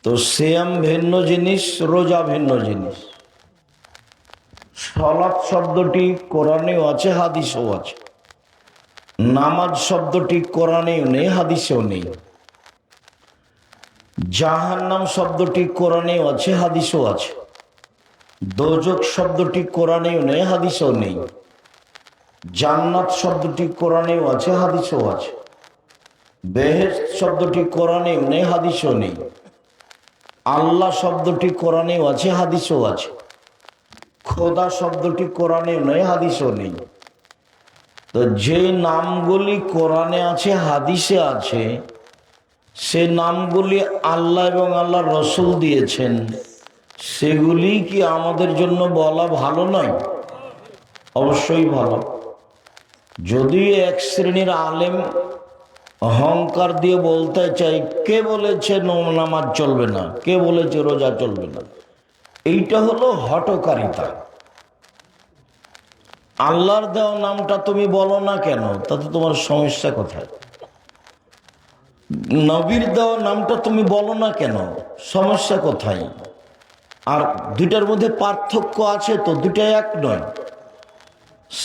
তো সিয়াম ভিন্ন জিনিস, রোজা ভিন্ন জিনিস। সালাত শব্দটি কোরআনেও আছে, হাদিসেও আছে। নামাজ শব্দটি কোরআনেও নেই, হাদিসেও নেই। জাহান্নাম শব্দটি কোরআনেও আছে, হাদিসেও আছে। দোজখ শব্দটি কোরআনেও নেই, হাদিসেও নেই। জান্নাত শব্দটি কোরআনেও আছে, হাদিসেও আছে। বেহেশত শব্দটি কোরআনেও নেই, হাদিসেও নেই। আল্লাহ শব্দটি কোরআনেও আছে, হাদিসেও আছে। খোদা শব্দটি কোরআনেও নেই, হাদিসেও নেই। তো যে নামগুলি কোরআনে আছে, হাদিসে আছে, সে নামগুলি আল্লাহ এবং আল্লাহ রসুল দিয়েছেন, সেগুলি কি আমাদের জন্য বলা ভালো নয়? অবশ্যই ভালো। যদি এক শ্রেণীর আলেম অহংকার দিয়ে বলতে চাই, কে বলেছে নামাজ চলবে না, কে বলেছে রোজা চলবে না, এইটা হলো হঠকারিতা। আল্লাহর দেওয়া নামটা তুমি বলো না কেন, তাতে তোমার সমস্যা কোথায়? নবীর দেওয়া নামটা তুমি বলো না কেন, সমস্যা কোথায়? আর দুইটার মধ্যে পার্থক্য আছে তো, দুইটা এক নয়।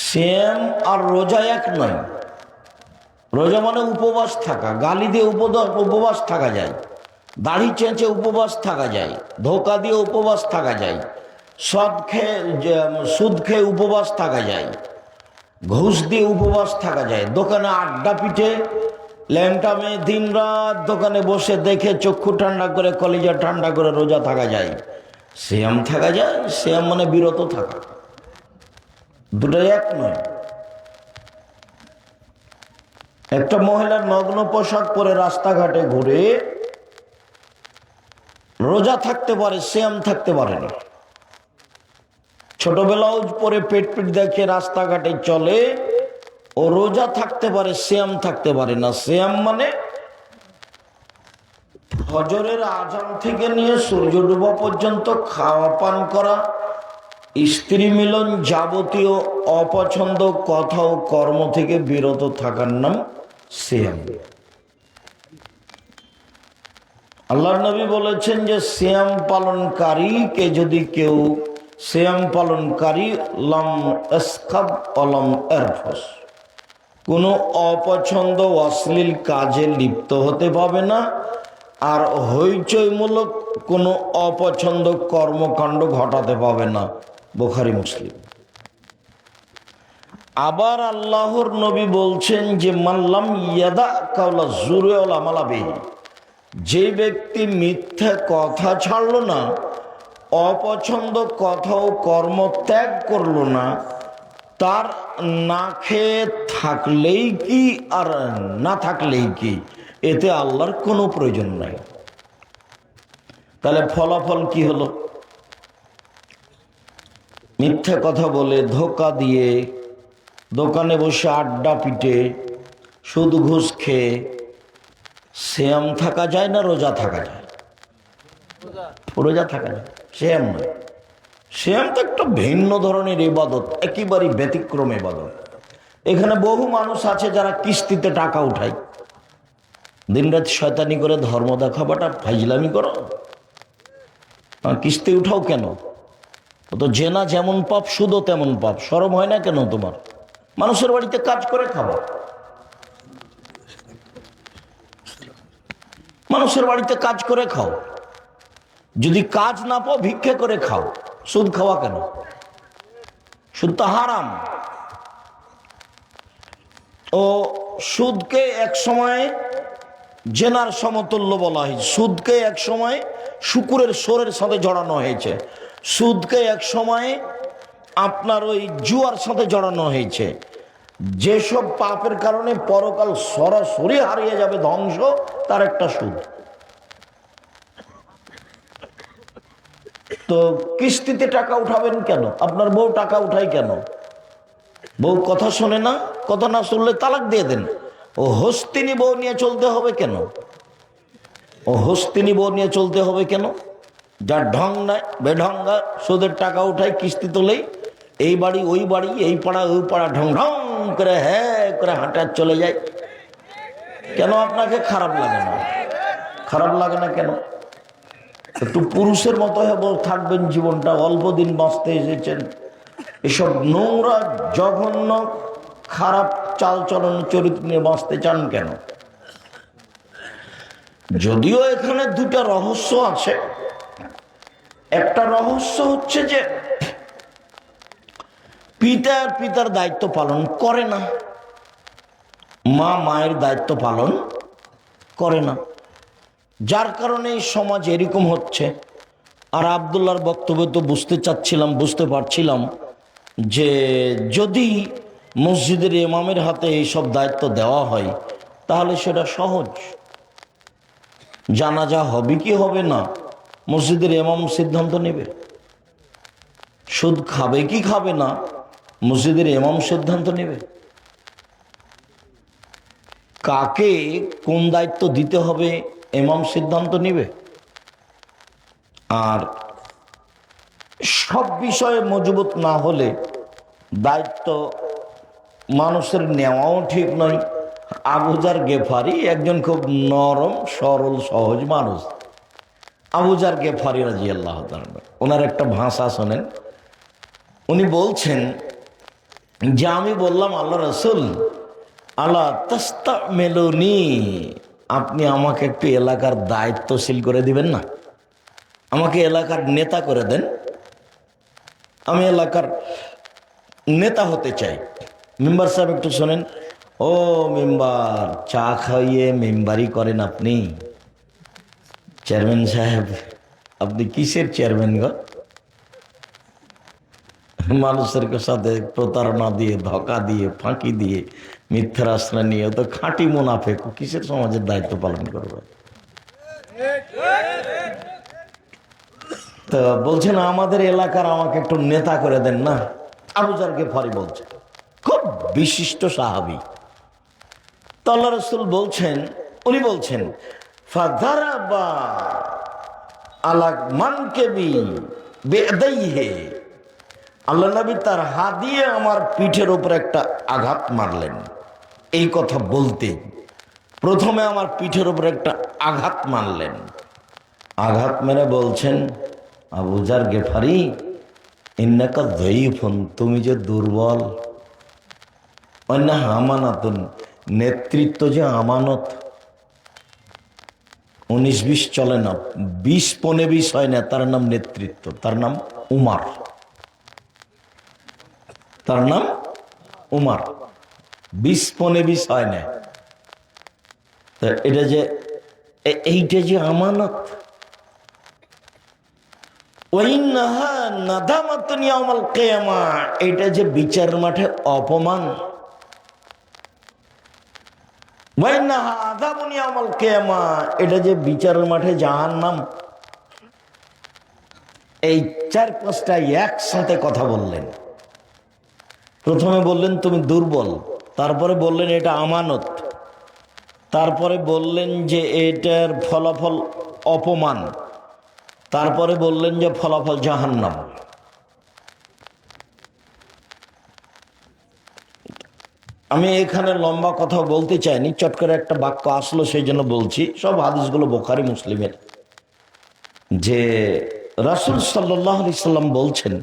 সিয়াম আর রোজা এক নয়। রোজা মানে উপবাস থাকা, গালি দিয়ে উপবাস থাকা যায়, দাড়ি চেঁচে উপবাস থাকা যায়, ধোকা দিয়ে উপবাস থাকা যায়, সুদ খেয়ে উপবাস থাকা যায়, ঘুষ দিয়ে উপবাস থাকা যায়, দোকানে আড্ডা পিঠে ল্যাংটা মেয়ে দিন রাত দোকানে বসে দেখে চক্ষু ঠান্ডা করে কলিজা ঠান্ডা করে রোজা থাকা যায়, সিয়াম থাকা যায়। সিয়াম মানে বিরত থাকা, দুটোই এক নয়। একটা মহিলার নগ্ন পোশাক পরে রাস্তাঘাটে ঘুরে রোজা থাকতে পারে, সিয়াম থাকতে পারে না। ছোট ব্লাউজ পরে পেট দেখে রাস্তাঘাটে চলে, ও রোজা থাকতে পারে, সিয়াম থাকতে পারে না। সিয়াম মানে ফজরের আজান থেকে নিয়ে সূর্য ডোবা পর্যন্ত খাওয়া পান করা, স্ত্রী মিলন, যাবতীয় অপছন্দ কথা ও কর্ম থেকে বিরত থাকার নাম সিয়াম। আল্লাহর নবী বলেছেন যে সিয়াম পালনকারীকে যদি কেউ সিয়াম পালনকারী লাম আসখাব অলম এরফস, কোনো অপছন্দ অশ্লীল কাজে লিপ্ত হতে পাবে না, আর হইচইমূলক কোনো অপছন্দ কর্মকাণ্ড ঘটাতে পাবে না। বুখারী মুসলিম। আবার আল্লাহর নবী বলছেন যে মাল্লাম ইয়াদা কাওলা জুরে ওয়াল আমালা বিহি, যে ব্যক্তি মিথ্যা কথা ছাড়লো না, অপছন্দ কথা ও কর্ম ত্যাগ করলো না, তার না খেয়ে থাকলেই কি আর না থাকলেই কি, এতে আল্লাহর কোনো প্রয়োজন নাই। তাহলে ফলাফল কি হলো? মিথ্যা কথা বলে, ধোকা দিয়ে, দোকানে বসে আড্ডা পিটে, সুদ ঘুষ খেয়ে সিয়াম থাকা যায় না রোজা থাকা যায়? রোজা থাকা যায়, সিয়াম নয়। সিয়াম তো একটা ভিন্ন ধরনের ইবাদত, একেবারেই ব্যতিক্রম ইবাদত। এখানে বহু মানুষ আছে যারা কিস্তিতে টাকা উঠায়, দিনরাত শয়তানি করে ধর্ম দেখাবাটা ফাইজলামি করো, কিস্তি উঠাও কেন? তো জেনা যেমন পাপ, সুদও তেমন পাপ। শরম হয় না কেন তোমার? মানুষের বাড়িতে কাজ করে খাওয়া, মানুষের বাড়িতে কাজ করে খাও। যদি কাজ না পাও ভিক্ষে করে খাও। সুদ খাওয়া কেন? সুদ তো হারাম। ও সুদকে এক সময় জেনার সমতুল্য বলা হয়েছে, সুদকে এক সময় শুকুরের সোরের সাথে জড়ানো হয়েছে, সুদকে এক সময় আপনার ওই জুয়ার সাথে জড়ানো হয়েছে। যেসব পাপের কারণে পরকাল সরাসরি হারিয়ে যাবে, ধ্বংস, তার একটা সুদ। তো কিস্তিতে টাকা উঠাবেন কেন? আপনার বউ টাকা উঠায় কেন? বউ কথা শোনে না, কথা না শুনলে তালাক দিয়ে দেন। ও হস্তিনী বউ নিয়ে চলতে হবে কেন? ও হস্তিনী বউ নিয়ে চলতে হবে কেন? যার ঢং নাই, বেঢঙ্গা, সুদের টাকা উঠায়, কিস্তি তোলেই, এই বাড়ি ওই বাড়ি, এই পাড়া ওই পাড়া, ঢং ঢং করে হ্যাঁ করে হাঁটা চলে যায়। কেন আপনাকে খারাপ লাগে না? খারাপ লাগে না কেন? একটু পুরুষের মতো থাকবেন, জীবনটা অল্প দিন বাঁচতে এসেছেন, এসব নোংরা জঘন্য খারাপ চালচলন চরিত্র নিয়ে বাঁচতে চান কেন? যদিও এখানে দুটা রহস্য আছে। একটা রহস্য হচ্ছে যে পিতার দায়িত্ব পালন করে না, মা মায়ের দায়িত্ব পালন করে না, যার কারণে এই সমাজ এরকম হচ্ছে। আর আব্দুল্লাহর বক্তব্য তো বুঝতে পারছিলাম যে যদি মসজিদের ইমামের হাতে এইসব দায়িত্ব দেওয়া হয় তাহলে সেটা সহজ। জানাজা হবে কি হবে না মসজিদের ইমাম সিদ্ধান্ত নেবে, সুদ খাবে কি খাবে না মসজিদের ইমাম সিদ্ধান্ত নেবে, কাকে কোন দায়িত্ব দিতে হবে ইমাম সিদ্ধান্ত নেবে। আর সব বিষয়ে মজবুত না হলে দায়িত্ব মানুষের নেওয়াও ঠিক নয়। আবু যার গেফারি একজন খুব নরম সরল সহজ মানুষ। আবু যার গেফারি রাদিয়াল্লাহু তাআলা, ওনার একটা ভাষা শোনেন। উনি বলছেন যে আমি বললাম, আল্লাহ রাসূল, আলা তাস্তামিলুনি, আপনি আমাকে একটু এলাকার দায়িত্বশীল করে দিবেন না, আমাকে এলাকার নেতা করে দেন, আমি এলাকার নেতা হতে চাই। মেম্বার সাহেব একটু শোনেন। ও মেম্বার, চা খাইয়ে মেম্বারি করেন আপনি? চেয়ারম্যান সাহেব, আপনি কিসের চেয়ারম্যান গো? মানুষের সাথে প্রতারণা দিয়ে, ধোঁকা দিয়ে, ফাঁকি দিয়ে, মিথ্যার আশ্রয় নিয়ে তো খাঁটি মুনাফেক, কিসের সমাজের দায়িত্ব পালন করবে? তো বলছেন আমাদের এলাকার আমাকে একটু নেতা করে দেন না। আবু যার গেফারি বলছে, খুব বিশিষ্ট সাহাবী। তো আল্লাহ রাসূল বলছেন, উনি বলছেন ফাদারাবা আলা মানকিবি বিয়াদাইহি, আল্লাহ নবী তার হাত দিয়ে আমার পিঠের উপর একটা আঘাত মারলেন। এই কথা বলতে প্রথমে আমার পিঠের উপর একটা আঘাত মারলেন। আঘাত মেরে বলছেন, আবু যার গেফারি, ইন্নাকা যায়ীফুন, তুমি যে দুর্বল, অন্য আমানাতুন, নেতৃত্ব যে আমানত। 19-20 চলে না, 20-15 হয় না, তার নাম নেতৃত্ব, তার নাম উমার, তার নাম উমার। 20-15 হয় না, এটা যে এইটা যে আমানত। এটা যে বিচারের মাঠে অপমান। এটা যে বিচারের মাঠে জাহান্নাম। এই 4-5টা একসাথে কথা বললেন। প্রথমে বললেন তুমি দুর্বল, তারপরে বললেন এটা আমানত, তারপরে বললেন যে এটার ফলাফল অপমান, তারপরে বললেন যে ফলাফল জাহান্নাম। আমি এখানে লম্বা কথা বলতে চাইনি, চট করে একটা বাক্য আসলো সেই জন্য বলছি। সব হাদিসগুলো বুখারী মুসলিমের। যে রাসূল সাল্লাল্লাহু আলাইহি সাল্লাম বলছেন,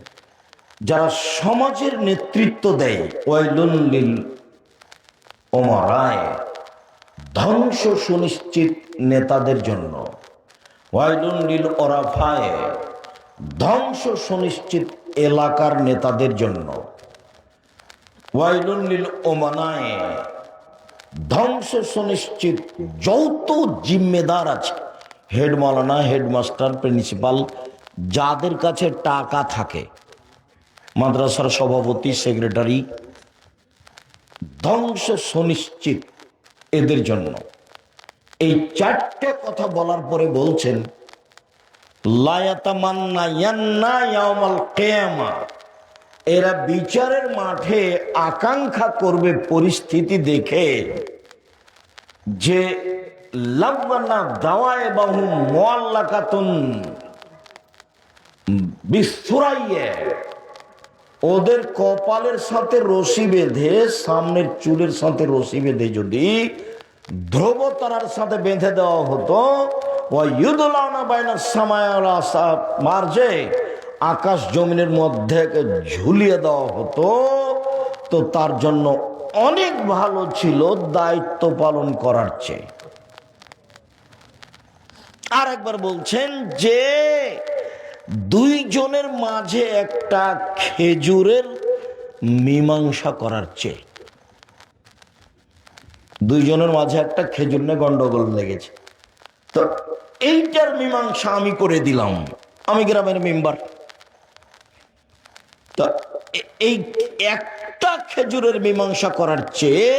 যারা সমাজের নেতৃত্ব দেয়, ওয়াইলুন লিল উমারায়ে, ধ্বংস সুনিশ্চিত নেতাদের জন্য। ওয়াইলুন লিল ওরাফায়ে, ধ্বংস সুনিশ্চিত এলাকার নেতাদের জন্য। ওয়াইলুন লিল উমানায়ে, ধ্বংস সুনিশ্চিত যত জিম্মেদার আছে, হেড মাওলানা, হেডমাস্টার, প্রিন্সিপাল, যাদের কাছে টাকা থাকে, মাদ্রাসার সভাপতি, সেক্রেটারি, ধ্বংস সুনিশ্চিত এদের জন্য। এই 4টে কথা বলার পরে বলছেন লা ইয়াতামান্নায়ান্না ইয়াউমাল কিয়ামা, এরা বিচারের মাঠে আকাঙ্ক্ষা করবে পরিস্থিতি দেখে যে লাব্বানা দাওয়াইবাহুম মুআল্লাকাতুন বিসুরাইয়া, ওদের কপালের সাথে রশি বেঁধে, সামনের চুলের সাথে রশি বেঁধে যদি ধ্রুবতারার সাথে বেঁধে দেওয়া হতো, ওয়ায়ুদলাউনা বাইনাস সামাই ওয়াল আরদ, মার্জে আকাশ জমিনের মধ্যে ঝুলিয়ে দেওয়া হতো, তো তার জন্য অনেক ভালো ছিল দায়িত্ব পালন করার চেয়ে। আর একবার বলছেন যে দুইজনের মাঝে একটা খেজুরের মীমাংসা করার চেয়ে। দুইজনের মাঝে একটা খেজুর নিয়ে গন্ডগোল লেগেছে, তো এইটার মীমাংসা আমি করে দিলাম, আমি গ্রামের মেম্বার। তো এই একটা খেজুরের মীমাংসা করার চেয়ে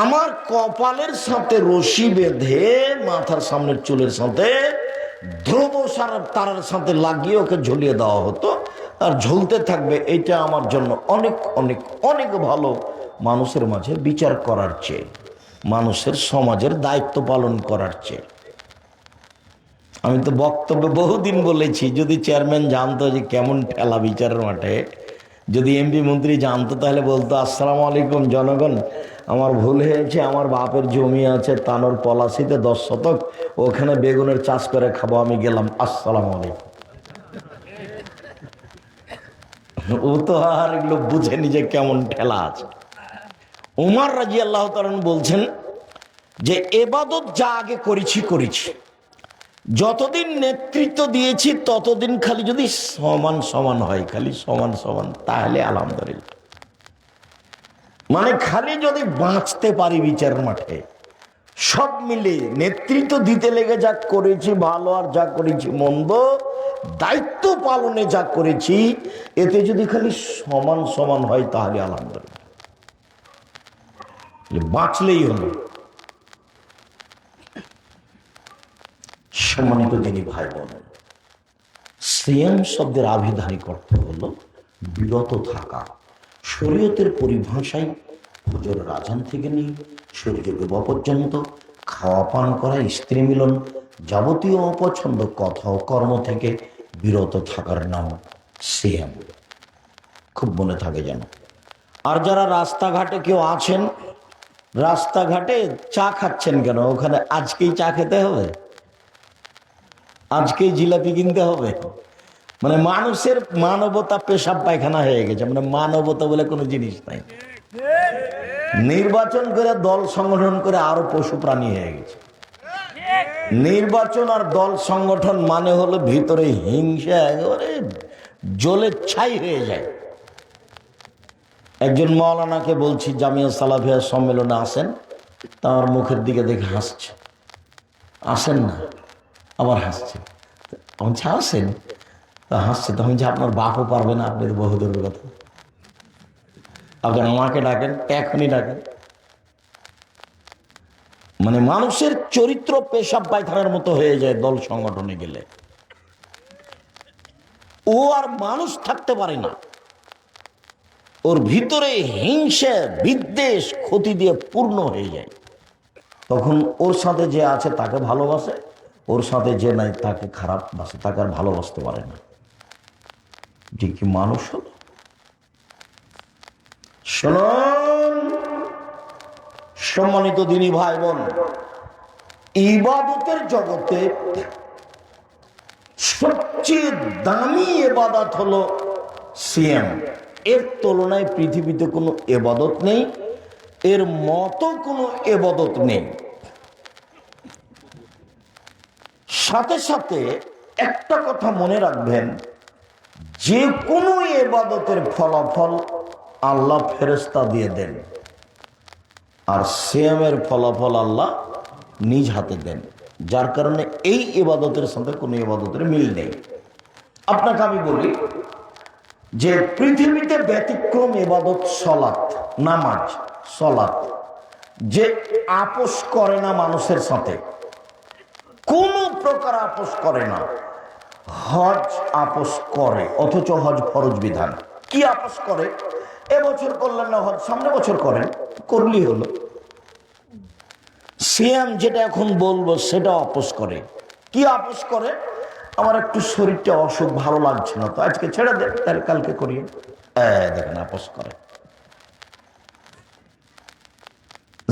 আমার কপালের সাথে রশি বেঁধে মাথার সামনের চুলের সাথে ধ্রুব তারার সাথে লাগিয়ে ওকে ঝুলিয়ে দেওয়া হতো, আর ঝুলতে থাকবে। এটা আমার জন্য অনেক অনেক অনেক ভালো মানুষের মাঝে বিচার করার চেয়ে, মানুষের সমাজের দায়িত্ব পালন করার চেয়ে। আমি তো বক্তব্যে বহুদিন বলেছি, যদি চেয়ারম্যান জানতো যে কেমন ঠেলা বিচারের মাঠে, যদি এমপি মন্ত্রী জানতো, তাহলে বলতো আসসালামু আলাইকুম জনগণ, আমার ভুল হয়েছে, আমার বাপের জমি আছে তানোর পলাশিতে 10 শতক, ওখানে বেগুনের চাষ করে খাবো, আমি গেলাম, আসসালামু আলাইকুম। ও তো আর এগুলো বুঝেনি যে কেমন ঠেলা আছে। উমর রাদিয়াল্লাহু তাআলা বলছেন যে এবাদত যা আগে করেছি, যতদিন নেতৃত্ব দিয়েছি ততদিন খালি যদি সমান সমান হয়, খালি সমান সমান, তাহলে আলহামদুলিল্লাহ। মানে খালি যদি বাঁচতে পারি বিচারের মাঠে, সব মিলে নেতৃত্ব দিতে লেগে যা করেছি ভালো, আর যা করেছি মন্দ, দায়িত্ব পালনে যা করেছি, এতে যদি খালি সমান সমান হয়, তাহলে আলহামদুলিল্লাহ, বাঁচলেই হলো। সম্মানিত দিনী ভাই বোন, সিয়াম শব্দের আভিধানিক অর্থ হলো বিরত থাকা। শরীয়তের পরিভাষায় ফজরের আযান থেকে নিয়ে সূর্য ডোবা পর্যন্ত খাওয়া পান করা, স্ত্রী মিলন, যাবতীয় অপছন্দ কথা ও কর্ম থেকে বিরত থাকার নাম সিয়াম। খুব মনে থাকে যেন। আর যারা রাস্তাঘাটে কেউ আছেন, রাস্তাঘাটে চা খাচ্ছেন কেন? ওখানে আজকেই চা খেতে হবে, আজকেই জিলাপি কিনতে হবে। মানে মানুষের মানবতা পেশাব পায়খানা হয়ে গেছে, মানে মানবতা বলে কোনো জিনিস নাই। নির্বাচন করে দল সংগঠন করে আরো পশু প্রাণী হয়ে গেছে। নির্বাচন আর দল সংগঠন মানে হলো ভিতরে হিংসা একেবারে জ্বলে ছাই হয়ে যায়। একজন মাওলানাকে বলছি জামিয়া সালাফিয়া সম্মেলনে আসেন, তার মুখের দিকে দেখে হাসছে। আসেন না, আবার হাসছে। আমি আসেন, তা হাসছে। তখন যে আপনার বাপও পারবে না, আপনার বহুদূরের কথা, আপনি আমাকে ডাকেন, এখনই ডাকেন। মানে মানুষের চরিত্র পেশাব পায়খানার মতো হয়ে যায় দল সংগঠনে গেলে। ও আর মানুষ থাকতে পারে না, ওর ভিতরে হিংসা বিদ্বেষ ক্ষতি দিয়ে পূর্ণ হয়ে যায়। তখন ওর সাথে যে আছে তাকে ভালোবাসে, ওর সাথে যে নাই তাকে খারাপ বাসে, তাকে আর ভালোবাসতে পারে না। যে কি মানুষ হলো? শুনুন সম্মানিত দিনী ভাই বোন, ইবাদতের জগতে সবচেয়ে দামি ইবাদত হলো সিয়াম। এর তুলনায় পৃথিবীতে কোনো ইবাদত নেই, এর মতো কোনো ইবাদত নেই। সাথে সাথে একটা কথা মনে রাখবেন, যে কোনো ইবাদতের ফলাফল আল্লাহ ফেরেশতা দিয়ে দেন, আর সিয়ামের ফলাফল আল্লাহ নিজ হাতে দেন। যার কারণে এই ইবাদতের সাথে কোনো ইবাদতের মিল নেই। আপনাকে আমি বলি যে পৃথিবীতে ব্যতিক্রম ইবাদত সালাত, নামাজ, সালাত, যে আপোষ করে না মানুষের সাথে, কোনো প্রকার আপোষ করে না। হজ আপোষ করে, অথচ হজ ফরজ বিধান। কি আপোষ করে? এবছর করলেন না হজ, সামনে বছর করেন, করলেই হলো। সিয়াম যেটা এখন বলবো সেটা আপোষ করে। কি আপোষ করে? আমার একটু শরীরটা অসুখ, ভালো লাগছে না, তো আজকে ছেড়ে দেন, তাহলে কালকে করিয়ে। দেখেন আপোষ করে।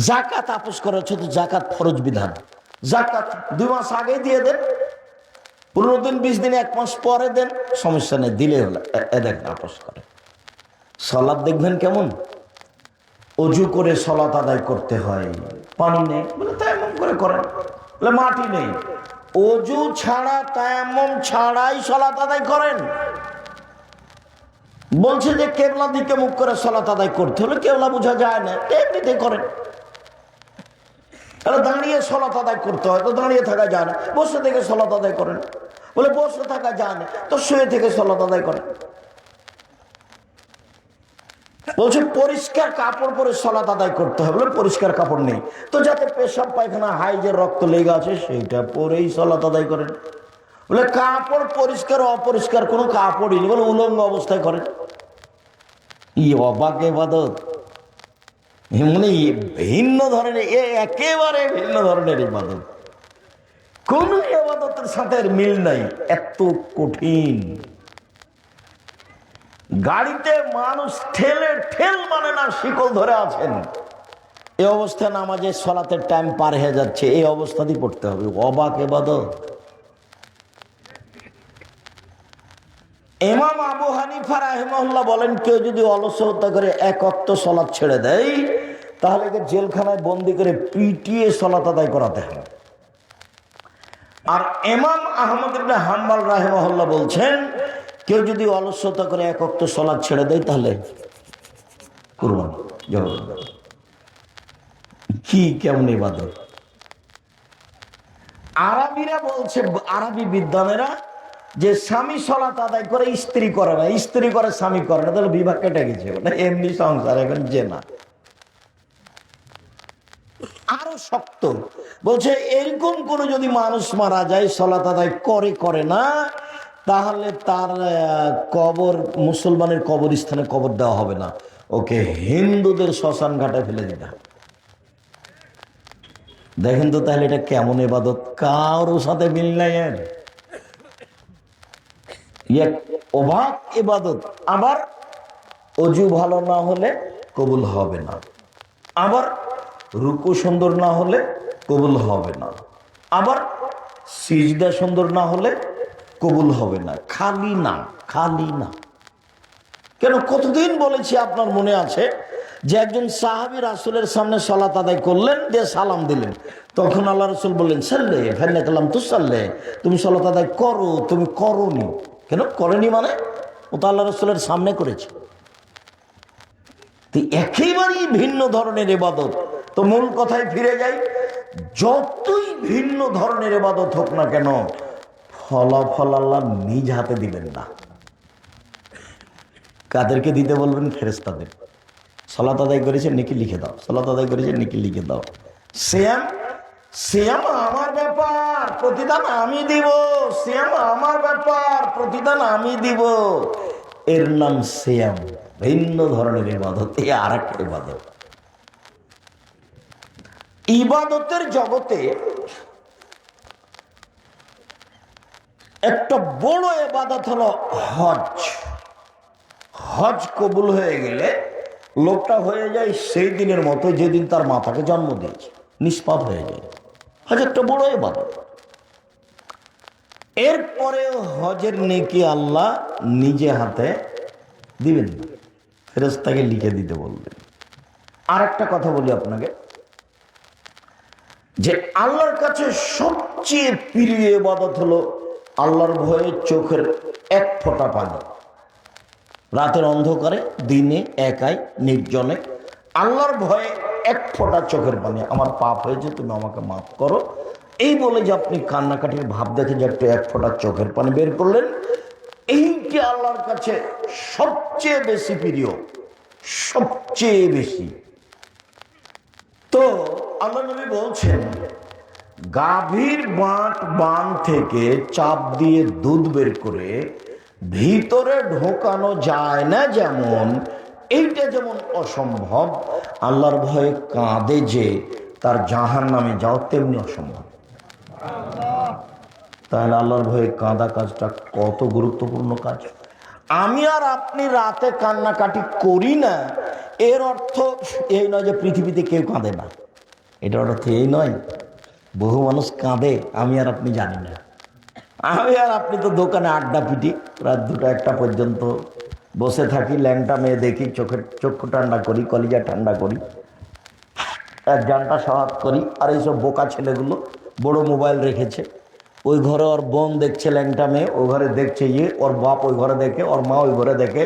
জাকাত আপোষ করে, হচ্ছে তো জাকাত ফরজ বিধান, জাকাত 2 মাস আগে দিয়ে দেন, 15 দিন 20 দিন 1 মাস পরে দেন, সমস্যা নেই, দিলে হলো। দেখেন আপোষ করে। সালাত দেখবেন কেমন, অজু করে সালাত আদায় করতে হয়, পানি নেই বলে তায়াম্মুম করে করেন, বলে মাটি নেই, অজু ছাড়া তায়াম্মুম ছাড়াই সালাত আদায় করেন। বলছে যে কেবলা দিকে মুখ করে সালাত আদায় করতে হলে কেবলা বোঝা যায় না, এমনিতে করেন। দাঁড়িয়ে সালাত আদায় করতে হয়, তো দাঁড়িয়ে থাকা যায় না, বসে থেকে সালাত আদায় করেন। বলে বসে থাকা যায় না, তো শুয়ে থেকে সালাত আদায় করেন। বলছে পরিষ্কার কাপড় পরে সালাত আদায় করতে হবে, বলে পরিষ্কার কাপড় নেই, তো যাতে পেশাব পায়খানা হাইজের রক্ত লেগে আছে সেইটা পরেই সালাত আদায় করেন। বলে কাপড় পরিষ্কার অপরিষ্কার কোনো কাপড়ই নেই, বলে উলঙ্গ অবস্থায় করেন। অবাক ইবাদত, মানে ভিন্ন ধরনের, একেবারে ভিন্ন ধরনের ইবাদত, কোন ইবাদতের সাথে মিল নাই, এত কঠিন। গাড়িতে মানুষ ঠেল মানে না, শিকল ধরে আছেন, এই অবস্থায় নামাজে সালাতের টাইম পার হয়ে যাচ্ছে, এই অবস্থাতেই পড়তে হবে। অবাক ইবাদত। ইমাম আবু হানিফা রাহিমাহুল্লাহ বলেন, কেউ যদি অলসতা করে 1 ওয়াক্ত সালাত ছেড়ে দেয়, তাহলে জেলখানায় বন্দি করে পিটিয়ে সালাত আদায় করাতে হবে। আর ইমাম আহমদ ইবনে হাম্বল রাহিমাহুল্লাহ বলছেন, কেউ যদি অলসতা করে 1 ওয়াক্ত সালাত ছেড়ে দেয়, তাহলে কুরবানি জবাব। কি কেমন ইবাদত! আরবিরা বলছে, আরবি বিদ্বানেরা, যে স্বামী সালাত আদায় করে স্ত্রী করে না, স্ত্রী করে স্বামী করে না, তাহলে বিভাগ কেটে গেছে, এমনি সংসার, এখন যে না। আরো শক্ত বলছে, এরকম কোন যদি মানুষ মারা যায় সালাত আদায় করে না, তাহলে তার কবর মুসলমানের কবরস্থানে কবর দেওয়া হবে না, ওকে হিন্দুদের শ্মশান ঘাটে ফেলে দিতে হবে। দেখেন তো তাহলে এটা কেমন ইবাদত, কারোর সাথে মিল নাই এর, অবাক ইবাদত। আবার অজু ভালো না হলে কবুল হবে না, আবার রুকু সুন্দর না হলে কবুল হবে না, আবার সিজদা সুন্দর না হলে কবুল হবে না। খালি না, খালি না। কেন, কতদিন বলেছি, আপনার মনে আছে যে একজন সাহাবী রাসূলের সামনে সালাত আদায় করলেন, দিয়ে সালাম দিলেন, তখন আল্লাহ রাসূল বললেন, সাল্লে ফাইন্নাকা লাম তুসাল্লি, তুমি সালাত আদায় করো, তুমি করোনি। কেন করেনি মানে, ও তো আল্লাহ রাসূলের সামনে করেছে। তো একেবারেই ভিন্ন ধরনের ইবাদত। তো মূল কথায় ফিরে যাই, যতই ভিন্ন ধরনের ইবাদত হোক না কেন, ফলাফল আল্লাহ নিজ হাতে দিবেন না। কাদেরকে দিতে বলবেন? ফেরেশতাদের। সালাত আদায় করেছে, নেকি লিখে দাও, সালাত আদায় করেছে, নেকি লিখে দাও। সিয়াম আমার ব্যাপার, প্রতিদান আমি দিব। সিয়াম আমার ব্যাপার, প্রতিদান আমি দিব। এর নাম সিয়াম, ভিন্ন ধরনের ইবাদত। এ আর একটা ইবাদত। ইবাদতের জগতে একটা বড় ইবাদত হলো হজ। হজ কবুল হয়ে গেলে লোকটা হয়ে যায় সেই দিনের মতো যেদিন তার মাতাকে জন্ম দিয়েছে, নিষ্পাপ হয়ে যায়। হজ একটা বড় ইবাদত। এরপরে হজের নেকি আল্লাহ নিজে হাতে দিবেন না, ফেরেশতাকে লিখে দিতে বলবেন। আর একটা কথা বলি আপনাকে, যে আল্লাহর কাছে সবচেয়ে প্রিয় ইবাদত হলো আল্লাহর ভয়ে চোখের 1 ফোঁটা পানি, রাতের অন্ধকারে, দিনে, একাই নির্জনে, আল্লাহর ভয়ে 1 ফোঁটা চোখের পানি, আমার পাপ হয়েছে, তুমি আমাকে মাফ করো, এই বলে যে আপনি কান্নাকাটির ভাব দেখে যে একটু 1 ফোঁটা চোখের পানি বের করলেন, এইটি আল্লাহর কাছে সবচেয়ে বেশি প্রিয়, সবচেয়ে বেশি। তো আল্লাহ নবী বলছেন, গাভীর বান থেকে চাপ দিয়ে দুধ বের করে ভিতরে ঢোকানো যায় না, যেমন এইটা যেমন অসম্ভব, আল্লাহর ভয়ে কাঁদে যে তার জাহান্নামে যাও তেমনি অসম্ভব। তাহলে আল্লাহর ভয়ে কাঁদা কাজটা কত গুরুত্বপূর্ণ কাজ। আমি আর আপনি রাতে কান্নাকাটি করি না, এর অর্থ এই নয় যে পৃথিবীতে কেউ কাঁদে না, এটার অর্থ এই নয়। বহু মানুষ কাঁদে, আমি আর আপনি জানি না। আমি আর আপনি তো দোকানে আড্ডা পিটি, রাত 2টা 1টা পর্যন্ত বসে থাকি, ল্যাংটা মেয়ে দেখি, চক্ষু ঠান্ডা করি, কলিজা ঠান্ডা করি, এক ঘন্টা সহাব করি। আর এইসব বোকা ছেলেগুলো বড় মোবাইল রেখেছে, ওই ঘরে ওর বোন দেখছে ল্যাংটা মেয়ে, ওই ঘরে দেখছে ইয়ে, ওর বাপ ওই ঘরে দেখে, ওর মা ওই ঘরে দেখে,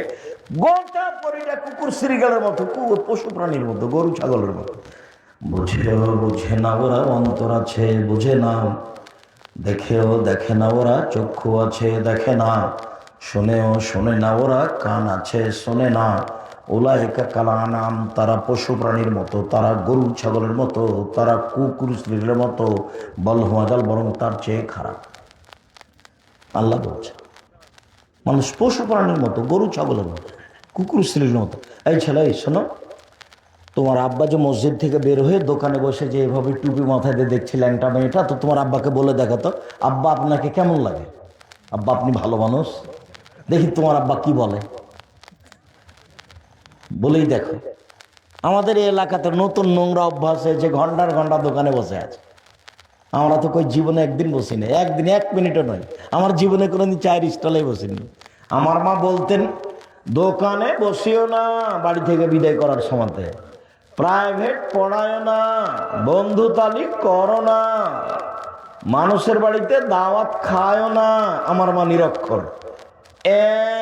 গোটা পরিটা কুকুর শ্রীগালের মতো, পশু প্রাণীর মতো, গরু ছাগলের মতো। বুঝে না ওরা, অন্তর আছে বুঝে না, দেখেও দেখে না ওরা, চক্ষু আছে দেখে না, শোনেও শোনে না ওরা, কান আছে শোনে না। উলাইকা কাল আনাম, তারা পশু প্রাণীর মতো, তারা গরু ছাগলের মতো, তারা কুকুর শ্রীলের মতো, বল হুমাজাল, বরং তার চেয়ে খারাপ। আল্লাহ বলছে মানুষ পশু প্রাণীর মতো, গরু ছাগলের মতো, কুকুর শ্রীর মতো। এই ছেলে, এই শোনো, তোমার আব্বা যে মসজিদ থেকে বের হয়ে দোকানে বসে যে এভাবে টুপি মাথায় দিয়ে দেখছি ল্যাংটা মেয়েটা, তো তোমার আব্বাকে বলে দেখো তো, আব্বা আপনাকে কেমন লাগে? আব্বা আপনি ভালো মানুষ, দেখি তোমার আব্বা কি বলে, বলেই দেখো। আমাদের এই এলাকাতে নতুন নোংরা অভ্যাস হয়েছে, ঘন্টার ঘন্টা দোকানে বসে আছে। আমরা তো কই জীবনে একদিন বসি না, একদিন 1 মিনিটও নয়। আমার জীবনে কোনোদিন চায়ের স্টলে বসিনি। আমার মা বলতেন, দোকানে বসিও না বাড়ি থেকে বিদায় করার সময়তে, প্রাইভেট পড়ায় না, বন্ধু তালিক করো না, মানুষের বাড়িতে দাওয়াত খায় না। আমার মা নিরক্ষর।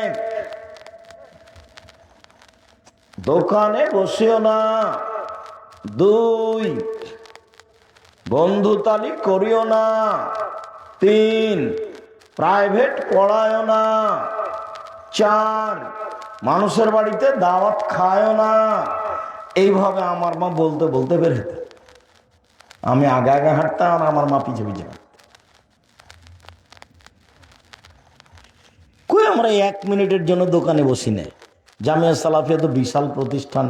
এক, দোকানে বসিও না। 2, বন্ধু তালিক করিও না। 3, প্রাইভেট পড়ায় না। 4, মানুষের বাড়িতে দাওয়াত খায় না। এইভাবে আমার মা বলতে বলতে বের হতো। আমি আগে আগে হাঁটতাম আর আমার মা পিছে পিছে হাঁটতাম। কই আমরা 1 মিনিটের জন্য দোকানে বসি না। জামিয়া সালাফিয়া তো বিশাল প্রতিষ্ঠান,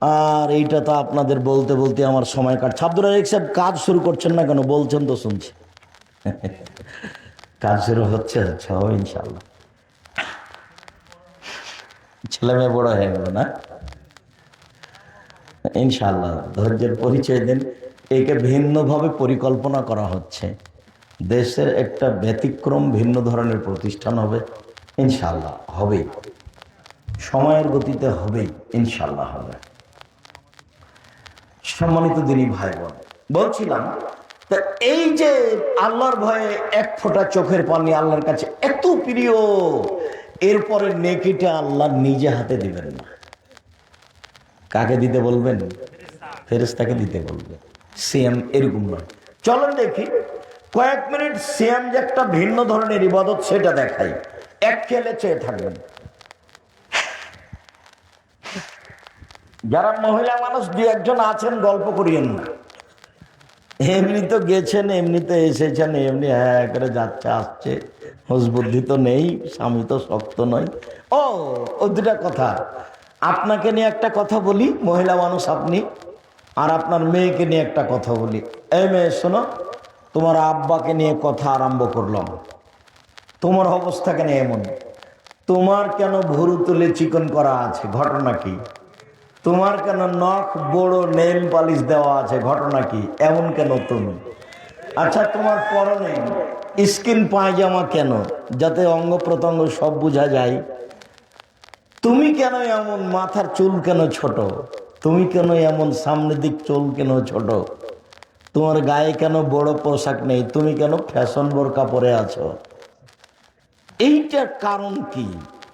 আর এইটা তো আপনাদের বলতে বলতে আমার সময় কাটছে। আব্দুল রাজাক সাহেব, কাজ শুরু করছেন না কেন? বলছেন তো শুনছি। কাজ শুরু হচ্ছে, হবে ইনশাল্লাহ। ছেলে মেয়ে বড় হয়ে গেল না, ইনশাল্লাহ। ধৈর্যের পরিচয় দেন। একে ভিন্নভাবে পরিকল্পনা করা হচ্ছে, দেশের একটা ব্যতিক্রম ভিন্ন ধরনের প্রতিষ্ঠান হবে, ইনশাল্লাহ হবেই, সময়ের গতিতে হবেই, ইনশাল্লাহ হবে। সম্মানিত দিনী ভাই বোন, বলছিলাম, তা এই যে আল্লাহর ভয়ে এক ফোঁটা চোখের পানি আল্লাহর কাছে এত প্রিয়, এরপরে নেকিটা আল্লাহ নিজে হাতে দিবেন না। কাকে দিতে বলবেন? ফেরেশতাকে দিতে বলবেন। সিয়াম এরকম নয়। চলেন দেখি কয়েক মিনিট সিয়াম যে একটা ভিন্ন ধরনের ইবাদত, সেটা দেখাই। এক খেলে চেয়ে থাকবেন। যারা মহিলা মানুষ 2-1জন আছেন, গল্প করিয়েন না। এমনি তো গেছেন, এমনিতে এসেছেন, এমনি হ্যাঁ করে যাচ্ছে আসছে, হুঁশ বুদ্ধি তো নেই, স্বামী তো শক্ত নয়। ও 2টা কথা। আপনাকে নিয়ে একটা কথা বলি, মহিলা মানুষ আপনি, আর আপনার মেয়েকে নিয়ে একটা কথা বলি। এই মেয়ে শোনো, তোমার আব্বাকে নিয়ে কথা আরম্ভ করলাম। তোমার অবস্থা কেন এমন? তোমার কেন ভুরু তুলে চিকন করা আছে? ঘটনা কি? তোমার কেন নখ বড় নেল পালিশ দেওয়া আছে? ঘটনা কি? এমন কেন তুমি? আচ্ছা, তোমার পরনে স্কিন পায়জামা কেন? যাতে অঙ্গ প্রত্যঙ্গ সব বোঝা যায়। তুমি কেন এমন? মাথার চুল কেন ছোট? তুমি কেন এমন? সামনের দিক চুল কেন ছোট? তোমার গায়ে কেন বড় পোশাক নেই? তুমি কেন ফ্যাশন বোরকা পরে আছো? এইটার কারণ কি?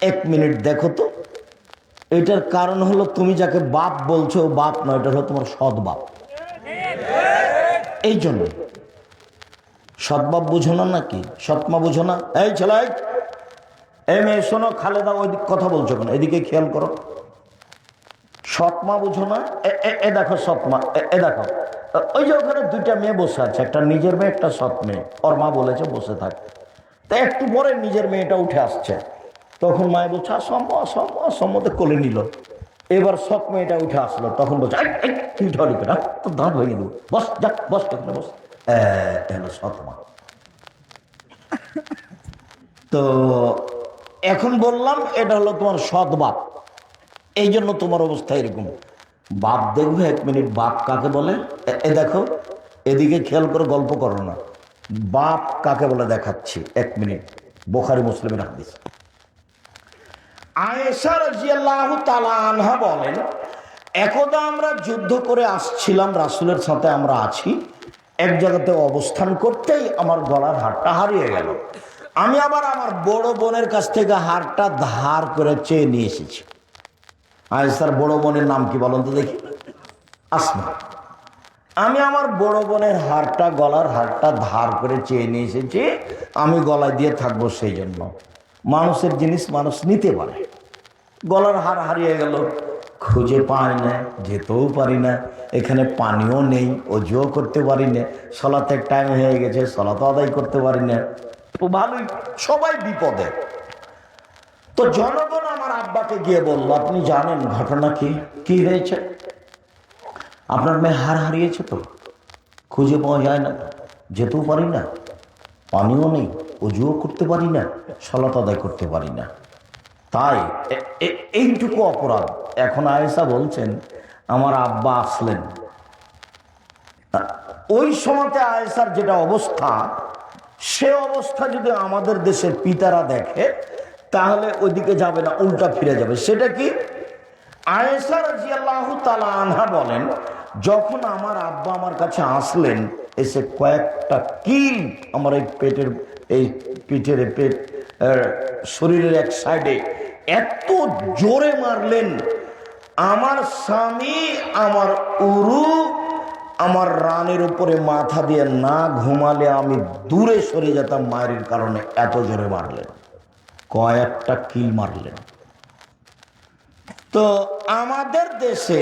1 মিনিট দেখো তো। এটার কারণ হলো, তুমি যাকে বাপ বলছো বাপ নয়, এটা হলো তোমার সৎ বাপ। এই জন্য সৎ বাপ বুঝো না নাকি? সৎমা বুঝো না? এই ছেলে, এই মেয়ে শোনো, খালেদা ওই দিক কথা বলছো কেন? এদিকে খেয়াল করো। সৎমা বুঝো না? এ দেখো সৎমা, এ দেখো, ওই যে ওখানে 2টা মেয়ে বসে আছে, একটা নিজের মেয়ে, একটা সৎ মেয়ে। ওর মা বলেছে বসে থাক। তা একটু পরে নিজের মেয়েটা উঠে আসছে, তখন মায়ে বলছে সম্মতে কোলে নিল। এবার সৎ মেয়েটা উঠে আসলো, তখন বলছে তুই ঢলি করে তোর দাঁত ভেঙে দেবো, বস যা, বস এখানে বস। হলো সৎ মা। তো এখন বললাম, এটা হলো তোমার সৎ বাপ। এই জন্য তোমার অবস্থা এরকম। বাপ দেখবে 1 মিনিট, বাপ কাকে বলে? এ দেখো, এদিকে খেয়াল করে গল্প করো না। বাপ কাকে বলে দেখাচ্ছি, 1 মিনিট। বুখারী মুসলিমের হাদিস। আয়েশা রাদিয়াল্লাহু তাআলা আনহা বলেন, একদা আমরা যুদ্ধ করে আসছিলাম, রাসূলের সাথে আমরা আছি, এক জায়গাতে অবস্থান করতেই আমার গলার হারটা হারিয়ে গেল। আমি আবার আমার বড় বোনের কাছ থেকে হারটা ধার করে চেয়ে নিয়ে এসেছি। আয়েশার বড় বোনের নাম কি বলেন তো দেখি? আসমা। আমি আমার বড় বোনের হারটা, গলার হারটা ধার করে চেয়ে নিয়ে এসেছি, আমি গলায় দিয়ে থাকবো। সেই জন্য মানুষের জিনিস মানুষ নিতে পারে। গলার হার হারিয়ে গেল, খুঁজে পাই না, যেতেও পারি না, এখানে পানিও নেই, অজুও করতে পারি না, সলাতের টাইম হয়ে গেছে, সলাতও আদায় করতে পারি না। তো ভালোই, সবাই বিপদে। তো জনগণ আমার আব্বাকে গিয়ে বলল, আপনি জানেন ঘটনা কি? কি হয়েছে? আপনার মেয়ে হার হারিয়েছে, তো খুঁজে পাওয়া যায় না, যেতেও পারি না, পানিও নেই, অজুও করতে পারি না, সালাত আদায় করতে পারি না, তাই এইটুকু অপরাধ। এখন আয়েশা বলছেন, আমার আব্বা আসলেন, ওই সময়তে আয়েশার যেটা অবস্থা, সে অবস্থা যদি আমাদের দেশের পিতারা দেখে তাহলে ওইদিকে যাবে না, উল্টা ফিরে যাবে। সেটা কি? আয়েশা রাদিয়াল্লাহু তাআলা আনহা বলেন, যখন আমার আব্বা আমার কাছে আসলেন, এসে কয়েকটা কিল আমার এই পেটের, এই পিঠের, পেট, শরীরের এক সাইডে এত জোরে মারলেন, আমার স্বামী আমার উরু আমার রানের উপরে মাথা দিয়ে না ঘুমালে আমি দূরে সরে যেতাম মায়ের কারণে, এত জোরে মারলেন, কয়েকটা কিল মারলেন। তো আমাদের দেশে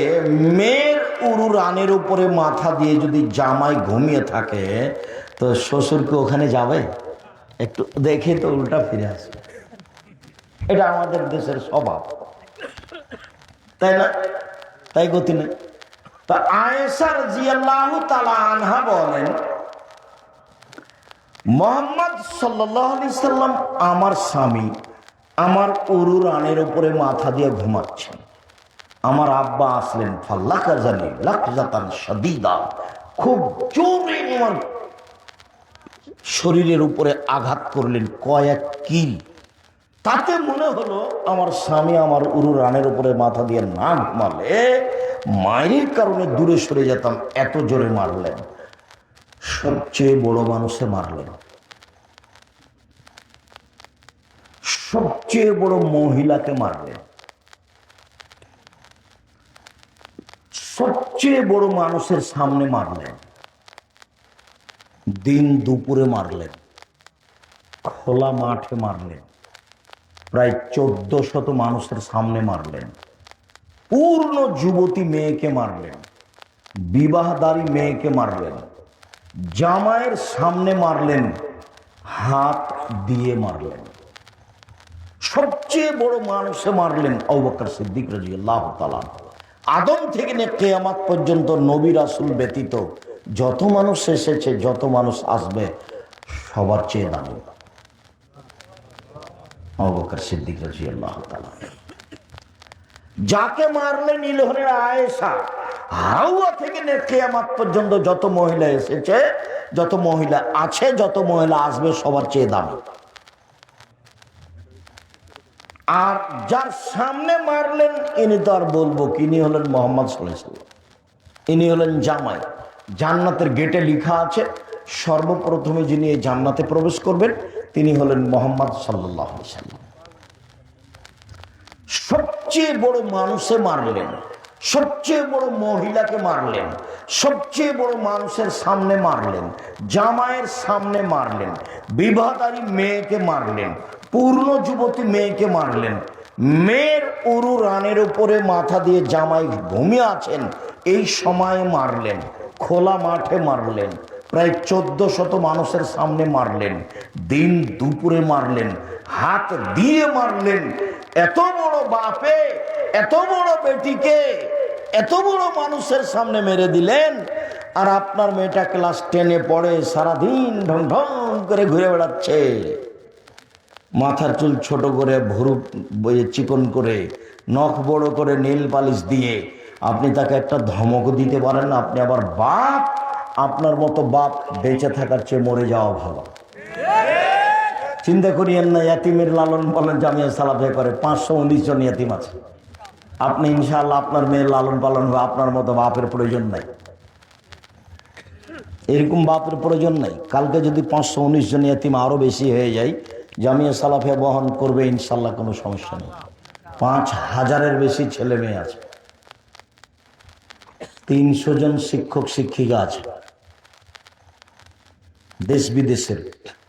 মেয়ের উরু রানের উপরে মাথা দিয়ে যদি জামাই ঘুমিয়ে থাকে, তো শ্বশুরকে ওখানে যাবে? একটু দেখে তো উল্টা ফিরে আসবে। এটা আমাদের দেশের স্বভাব, তাই না? তাই গতি নেই। তা আয়েশা রাদিয়াল্লাহু তাআলা আনহা বলেন, মুহাম্মদ সাল্লাল্লাহু আলাইহি সাল্লাম আমার স্বামী আমার উরু রানের উপরে মাথা দিয়ে ঘুমাচ্ছেন, আমার আব্বা আসলেন, ফাল্লাকাজানি লাকজাতান শাদীদা, খুব জোরে আমার শরীরের উপরে আঘাত করলেন, কয়েক কিল। তাতে মনে হলো আমার স্বামী আমার উরু রানের উপরে মাথা দিয়ে না ঘুমালে মায়ের কারণে দূরে সরে যেতাম, এত জোরে মারলেন। সবচেয়ে বড় মানুষে মারলেন, সবচেয়ে বড় মহিলাকে মারলেন, সবচেয়ে বড় মানুষের সামনে মারলেন, দিন দুপুরে মারলেন, খোলা মাঠে মারলেন, প্রায় 1400 মানুষের সামনে মারলেন, পূর্ণ যুবতী মেয়েকে মারলেন, বিবাহদারী মেয়েকে মারলেন, জামাইয়ের সামনে মারলেন, হাত দিয়ে মারলেন, সবচেয়ে বড় মানুষে মারলেন আবু বকর সিদ্দিক রাদিয়াল্লাহু তাআলা। আদম থেকে নিয়ে কিয়ামত পর্যন্ত নবী রাসূল ব্যতীত যত মানুষ এসেছে, যত মানুষ আসবে, সবার চেয়ে দামি আবু বকর সিদ্দিক রাদিয়াল্লাহু তাআলা। যাকে মারলেন ইলহনের আয়েশা, হাওয়া থেকে নিয়ে কিয়ামত পর্যন্ত যত মহিলা এসেছে, যত মহিলা আছে, যত মহিলা আসবে, সবার চেয়ে দামি। আর যার সামনে মারলেন, ইনি তো আর বলবো কি, ইনি হলেন মুহাম্মদ সাল্লাল্লাহু আলাইহি ওয়াসাল্লাম। ইনি হলেন জামাই। জান্নাতের গেটে লেখা আছে, সর্বপ্রথমে যিনি এই জান্নাতে প্রবেশ করবেন তিনি হলেন মুহাম্মদ সাল্লাল্লাহু আলাইহি ওয়াসাল্লাম। সবচেয়ে বড় মানুষে মারলেন, সবচেয়ে বড় মহিলাকে মারলেন, সবচেয়ে বড় মানুষের সামনে মারলেন, জামাইয়ের সামনে মারলেন, বিবাহদারী মেয়েকে মারলেন, পূর্ণ যুবতী মেয়েকে মারলেন, মেয়ের উরু রানের উপরে মাথা দিয়ে জামাই ঘুমিয়ে আছেন এই সময়ে মারলেন, খোলা মাঠে মারলেন, প্রায় 1400 মানুষের সামনে মারলেন, দিন দুপুরে মারলেন, হাত দিয়ে মারলেন। এত বড় বাপে এত বড় বেটিকে এত বড় মানুষের সামনে মেরে দিলেন। আর আপনার মেয়েটা ক্লাস 10-এ পড়ে, সারাদিন ঢং ঢং করে ঘুরে বেড়াচ্ছে, মাথার চুল ছোট করে, ভুরু চিকন করে, নখ বড় করে, নীল পালিশ দিয়ে। আপনি তাকে একটা ধমক দিতে পারেন না? আপনি আবার বাপ, আপনার মতো বাপ বেঁচে থাকার চেয়ে মরে যাওয়া ভালো। চিন্তা করিয়েন না ইয়াতিমের লালন পালন জামিয়া সালাফিয়া করে 519 জন ইয়াতিম আছে। আপনি ইনশাআল্লাহ আপনার মেয়ের লালন পালন হবে, আপনার মতো বাপের প্রয়োজন নাই, এরকম বাপের প্রয়োজন নাই। কালকে যদি 519 জন ইয়াতিম আরো বেশি হয়ে যায়, জামিয়া সালাফিয়া বহন করবে ইনশাআল্লাহ, কোনো সমস্যা নেই। 5000-এর বেশি ছেলে মেয়ে আছে, 300 জন শিক্ষক শিক্ষিকা আছে দেশ বিদেশের,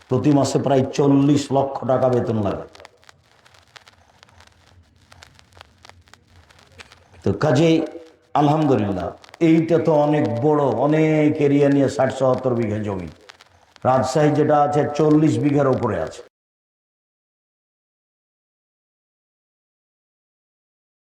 প্রতি মাসে প্রায় 40 লক্ষ টাকা বেতন লাগে। তো কাজে আলহামদুলিল্লাহ এইটা তো অনেক বড়, অনেক এরিয়া নিয়ে 60-70 বিঘা জমি। রাজশাহী যেটা আছে 40 বিঘার উপরে আছে।